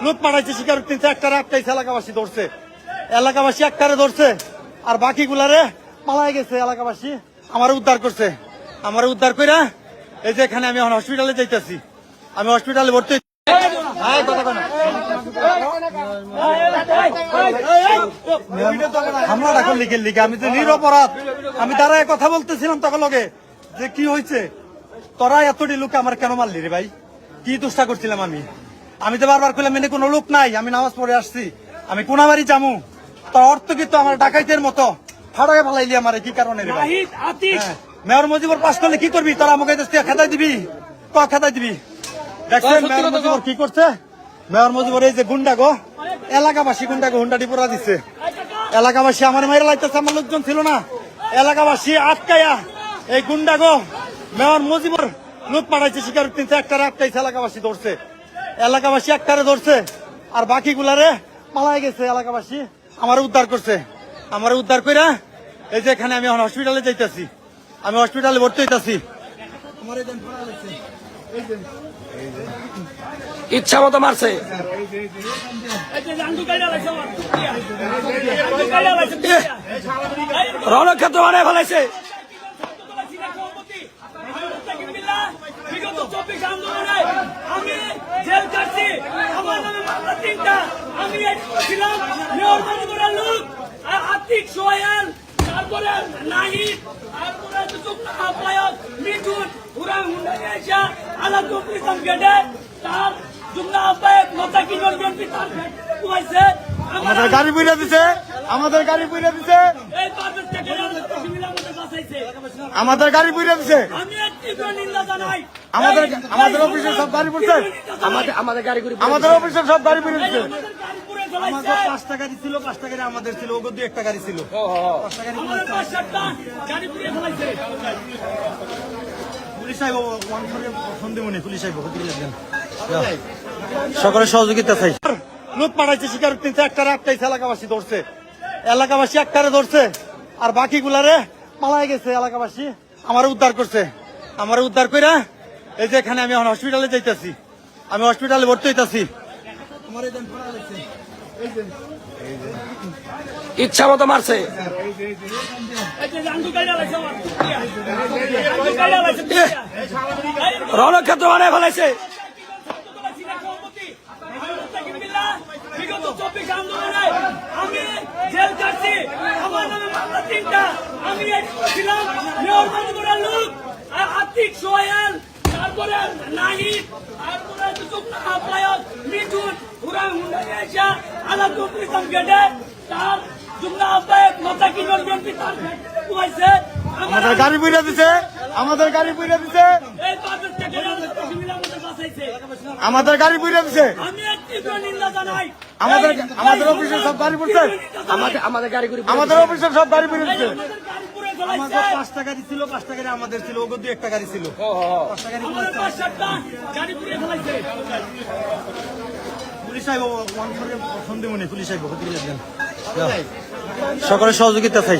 লুট পাঠাইছে স্বীকারোক্তি একটারে আটকাইছে, এলাকাবাসী ধরছে, এলাকাবাসী একটারে ধরছে আর বাকিগুলারে পালাই গেছে। এলাকাবাসী আমার উদ্ধার করছে, আমার উদ্ধার কইরা এই যে এখানে আমি এখন হসপিটালে যাইতেছি, আমি হসপিটালে ভর্তি। হামলাটা করলি গেলি, আমি তো নিরপরাধ, আমি দাঁড়ায় কথা বলতেছিলাম তখন লগে যে কি হয়েছে, তোরা এতটি লোক আমার কেন মারলি রে ভাই, কি দুষ্টা করছিলাম আমি? আমি তো বারবার কইলাম এনে কোনো লোক নাই, আমি নামাজ পড়ে আসছি, আমি কোনাবাড়ি যামু, তোর অর্থ কিন্তু আমার ডাকাইতের মতো ফাড়াকে ফালাইলি আমার, কি কারণে রে ভাই? মেয়র মুজিবুর পাস করলে কি করবি তোরা? আমাকে খেতাই দিবি, খেতাই দিবি? দেখছেন মেয়র মুজিবুর কি করছে? মেয়র মুজিবুর এই যে গুন্ডা গো, এলাকাবাসী গুন্ডা গো হুন্ডাটি পড়া দিচ্ছে, এলাকাবাসী আমার মেয়েরা লাইতেছে, আমার লোকজন ছিল না, এলাকাবাসী আটকাইয়া এই গুন্ডা গো মেয়র মুজিবুর লুট পাঠাইছে স্বীকারোক্তি একটারে আটকাইছে, এলাকাবাসী ধরছে, এলাকাবাসী একটারে ধরছে আর বাকিগুলারে পালাই গেছে। এলাকাবাসী আমার উদ্ধার করছে, আমার উদ্ধার কইরা এই যে এখানে আমি এখন হসপিটালে যাইতেছি, আমি হসপিটালে ভর্তি হইতাছি। ইচ্ছা মতো মারছে, রণক্ষেত্র বানায় ফেলাইছে। আমি জেল কাটছি, আমার নামে মামলা 3টা, আমি ছিলাম মেয়র মুজিবুরের লোক, আর্থিক সহায়ন, তারপরে নাহিদ, তারপরে যুগ্ম আহ্বায়ক মিঠুন উড়ান হুন্ডাই আইসা আলাদুল ইসলাম গেটে, তার যুগ্ম আহ্বায়ক মোতাকিম বিএনপি তার কুয়াইছে, আমাদের গাড়ি পুইরা দিছে, আমাদের গাড়ি পুইরা দিছে, এই 5 টাকা শিবিরের মধ্যে বাঁচাইছে, আমাদের গাড়ি পুইরা দিছে। আমি তীব্র নিন্দা জানাই। আমাদের অফিসের সব গাড়ি পড়ছে, আমাদের গাড়ি আমাদের অফিসের সব গাড়ি পুইরা দিছে। আমাদের গাড়ি পুড়ে ফেলাইছে, আমাদের 5টা গাড়ি ছিল, 5টা গাড়ি আমাদের ছিল, ওগো 2-1টা গাড়ি ছিল, 5টা গাড়ি আমাদের 5-7টা গাড়ি পুড়ে ফেলাইছে। পুলিশ সাহেব সন্দেহমণি পুলিশ সাহেব সকলের সহযোগিতা চাই। লুট পাঠাইছে স্বীকারোক্তি একটারে আটকাইছে, এলাকাবাসী ধরছে, এলাকাবাসী একটারে ধরছে আর বাকিগুলারে পালাই গেছে। এলাকাবাসী আমার উদ্ধার করছে, আমার উদ্ধার কইরা এই যে এখানে আমি এখন হসপিটালে যাইতেছি, আমি হসপিটালে ভর্তি হইতাছি। ইচ্ছা মতো মারছে, রণক্ষেত্র বানায় ফেলাইছে। বিগত 24 আন্দোলনে আমি জেল কাটছি, আমার নামে মামলা 3টা, আমি ছিলাম মেয়র মুজিবুরের লোক, আর্থিক সহায়ন, তারপরে নাহিদ, তারপরে যুগ্ম আহ্বায়ক মিঠুন উড়ান হুন্ডাই আইসা আলাদুল ইসলাম গেটে, তার যুগ্ম আহ্বায়ক মোতাকিম বিএনপি তার কুয়াইছে, আমাদের গাড়ি পুইরা দিছে, আমাদের গাড়ি পুইরা দিছে, এই 5 টাকা শিবিরের মধ্যে বাঁচাইছে, আমাদের গাড়ি পুইরা দিছে। আমি তীব্র নিন্দা জানাই। আমাদের অফিসের সব গাড়ি পড়ছে, আমাদের গাড়ি আমাদের অফিসের সব গাড়ি পুইরা দিছে। আমাদের গাড়ি পুড়ে ফেলাইছে, আমাদের 5টা গাড়ি ছিল, 5টা গাড়ি আমাদের ছিল, ওগো 2-1টা গাড়ি ছিল, 5টা গাড়ি আমাদের 5-7টা গাড়ি পুড়ে ফেলাইছে। পুলিশ সাহেব সন্দেহমণি পুলিশ সাহেব সকলের সহযোগিতা চাই।